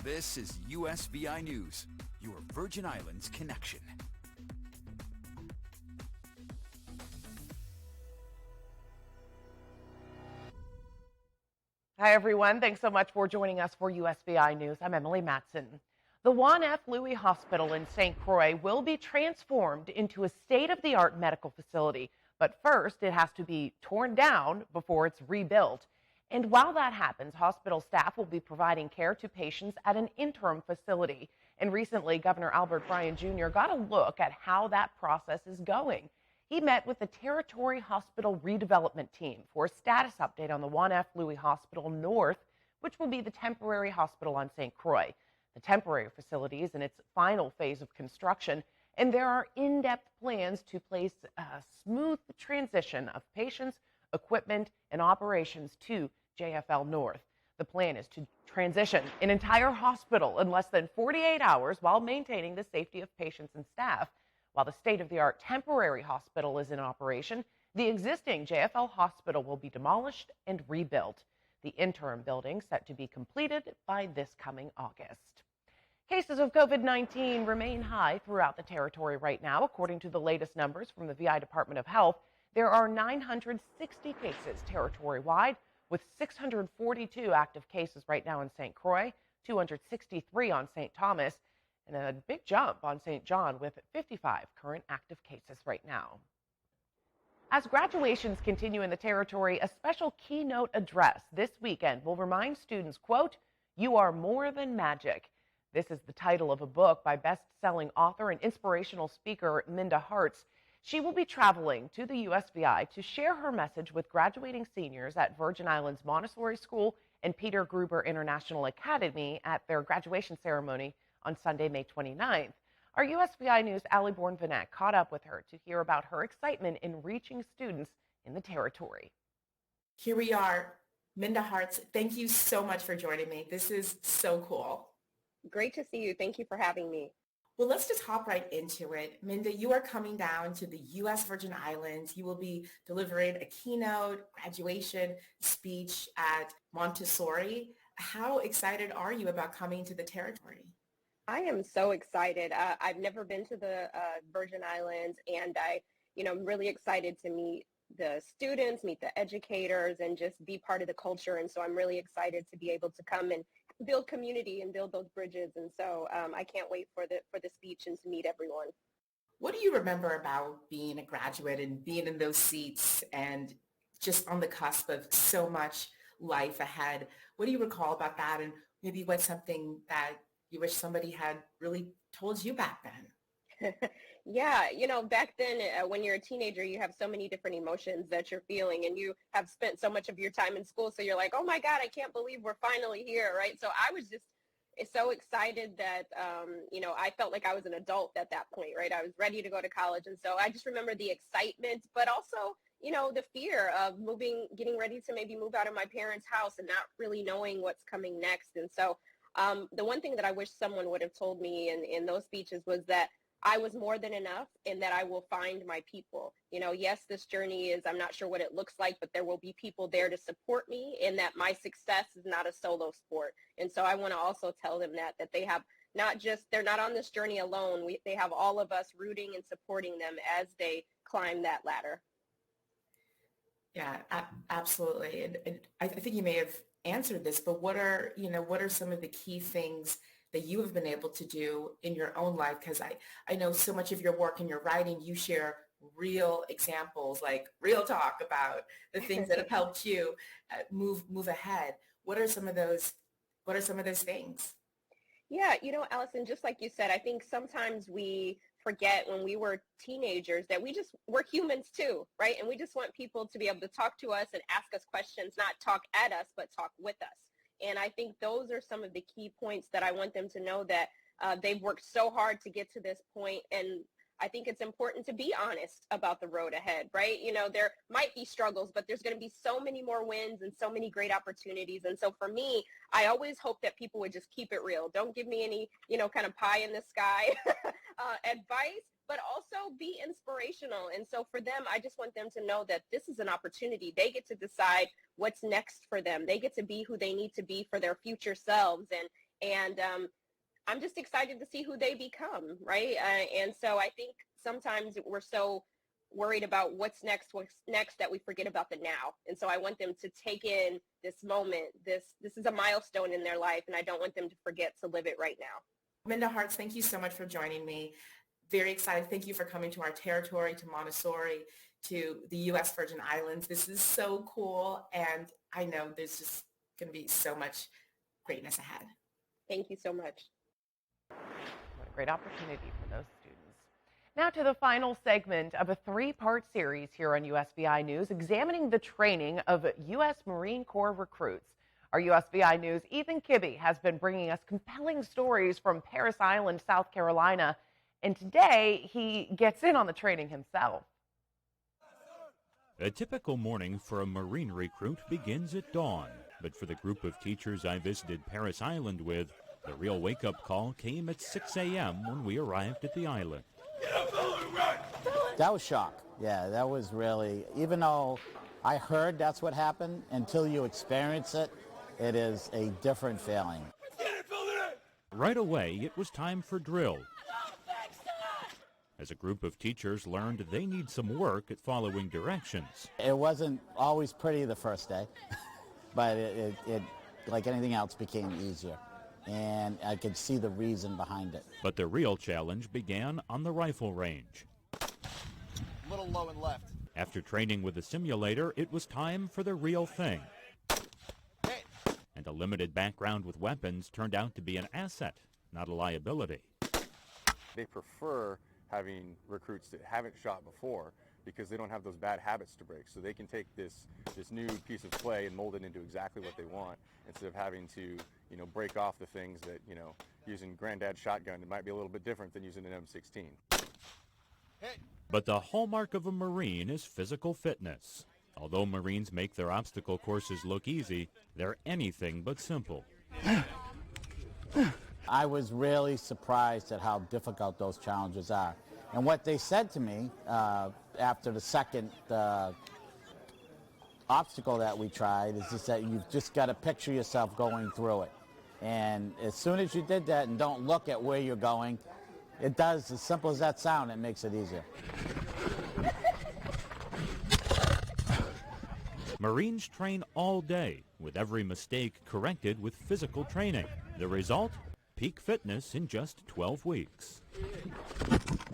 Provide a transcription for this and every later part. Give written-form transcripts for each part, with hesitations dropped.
This is USVI News, your Virgin Islands connection. Hi, everyone. Thanks so much for joining us for USVI News. I'm Emily Matson. The Juan F. Louis Hospital in St. Croix will be transformed into a state-of-the-art medical facility. But first, it has to be torn down before it's rebuilt. And while that happens, hospital staff will be providing care to patients at an interim facility. And recently, Governor Albert Bryan Jr. got a look at how that process is going. He met with the Territory Hospital Redevelopment Team for a status update on the Juan F. Louis Hospital North, which will be the temporary hospital on St. Croix. The temporary facility is in its final phase of construction, and there are in-depth plans to place a smooth transition of patients, equipment, and operations to JFL North. The plan is to transition an entire hospital in less than 48 hours while maintaining the safety of patients and staff. While the state-of-the-art temporary hospital is in operation, the existing JFL hospital will be demolished and rebuilt. The interim building set to be completed by this coming August. Cases of COVID-19 remain high throughout the territory right now. According to the latest numbers from the VI Department of Health, there are 960 cases territory-wide, with 642 active cases right now in St. Croix, 263 on St. Thomas, and a big jump on St. John with 55 current active cases right now. As graduations continue in the territory, a special keynote address this weekend will remind students, quote, "You are more than magic." This is the title of a book by best-selling author and inspirational speaker Minda Hearts. She will be traveling to the USVI to share her message with graduating seniors at Virgin Islands Montessori School and Peter Gruber International Academy at their graduation ceremony on Sunday, May 29th. Our USVI News' Allie Bourne-Vanek caught up with her to hear about her excitement in reaching students in the territory. Here we are. Minda Hearts, thank you so much for joining me. This is so cool. Great to see you. Thank you for having me. Well, let's just hop right into it. Minda, you are coming down to the U.S. Virgin Islands. You will be delivering a keynote graduation speech at Montessori. How excited are you about coming to the territory? I am so excited. I've never been to the Virgin Islands, and I'm really excited to meet the students, meet the educators, and just be part of the culture. And so I'm really excited to be able to come and build community and build those bridges. And so I can't wait for the speech and to meet everyone. What do you remember about being a graduate and being in those seats and just on the cusp of so much life ahead? What do you recall about that, and maybe what's something that you wish somebody had really told you back then? Yeah, back then when you're a teenager, you have so many different emotions that you're feeling, and you have spent so much of your time in school. So you're like, oh my God, I can't believe we're finally here, right? So I was just so excited that, I felt like I was an adult at that point, right? I was ready to go to college. And so I just remember the excitement, but also, the fear of getting ready to maybe move out of my parents' house and not really knowing what's coming next. And so the one thing that I wish someone would have told me in those speeches was that I was more than enough and that I will find my people. Yes, this journey is, I'm not sure what it looks like, but there will be people there to support me, and that my success is not a solo sport. And so I want to also tell them that they have they're not on this journey alone. They have all of us rooting and supporting them as they climb that ladder. Yeah, absolutely. And I think you may have answered this, but what are some of the key things that you have been able to do in your own life? Because I know so much of your work and your writing, you share real examples, like real talk about the things that have helped you move ahead. What are some of those things? Yeah, Allison, just like you said, I think sometimes we forget when we were teenagers that we're humans too, right? And we just want people to be able to talk to us and ask us questions, not talk at us, but talk with us. And I think those are some of the key points that I want them to know, that they've worked so hard to get to this point. And I think it's important to be honest about the road ahead, right? There might be struggles, but there's going to be so many more wins and so many great opportunities. And so for me, I always hope that people would just keep it real. Don't give me any, kind of pie in the sky advice, but also be inspirational. And so for them, I just want them to know that this is an opportunity. They get to decide what's next for them. They get to be who they need to be for their future selves. And I'm just excited to see who they become, right? And so I think sometimes we're so worried about what's next, that we forget about the now. And so I want them to take in this moment. This is a milestone in their life, and I don't want them to forget to live it right now. Minda Hearts, thank you so much for joining me. Very excited. Thank you for coming to our territory, to Montessori, to the U.S. Virgin Islands. This is so cool, and I know there's just going to be so much greatness ahead. Thank you so much. What a great opportunity for those students. Now to the final segment of a three-part series here on USVI News, examining the training of U.S. Marine Corps recruits. Our USVI News' Ethan Kibbe has been bringing us compelling stories from Parris Island, South Carolina, and today he gets in on the training himself. A typical morning for a Marine recruit begins at dawn, but for the group of teachers I visited Parris Island with, the real wake-up call came at 6 a.m. when we arrived at the island. That was shock. Yeah, that was really, even though I heard that's what happened, until you experience it, it is a different feeling. Right away, it was time for drill. As a group of teachers learned they need some work at following directions. It wasn't always pretty the first day, but it like anything else, became easier. And I could see the reason behind it. But the real challenge began on the rifle range. A little low and left. After training with the simulator, it was time for the real thing. Hey. And a limited background with weapons turned out to be an asset, not a liability. They prefer having recruits that haven't shot before because they don't have those bad habits to break. So they can take this new piece of clay and mold it into exactly what they want instead of having to, break off the things that, using granddad's shotgun, it might be a little bit different than using an M16. But the hallmark of a Marine is physical fitness. Although Marines make their obstacle courses look easy, they're anything but simple. I was really surprised at how difficult those challenges are. And what they said to me after the second obstacle that we tried is just that you've just got to picture yourself going through it. And as soon as you did that and don't look at where you're going, it does, as simple as that sound, it makes it easier. Marines train all day, with every mistake corrected with physical training. The result? Peak fitness in just 12 weeks.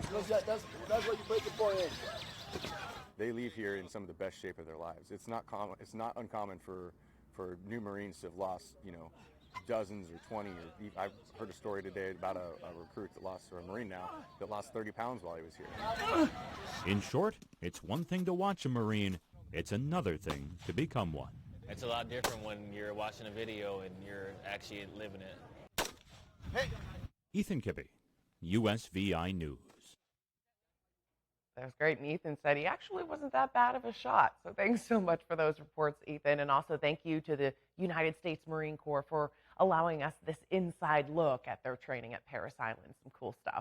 That's where you break the four in. They leave here in some of the best shape of their lives. It's not common. It's not uncommon for new Marines to have lost, dozens or 20. I've heard a story today about a recruit that lost, or a Marine now, that lost 30 pounds while he was here. In short, it's one thing to watch a Marine. It's another thing to become one. It's a lot different when you're watching a video and you're actually living it. Hey. Ethan Kibbe, USVI News. That was great. And Ethan said he actually wasn't that bad of a shot. So thanks so much for those reports, Ethan. And also thank you to the United States Marine Corps for allowing us this inside look at their training at Parris Island. Some cool stuff.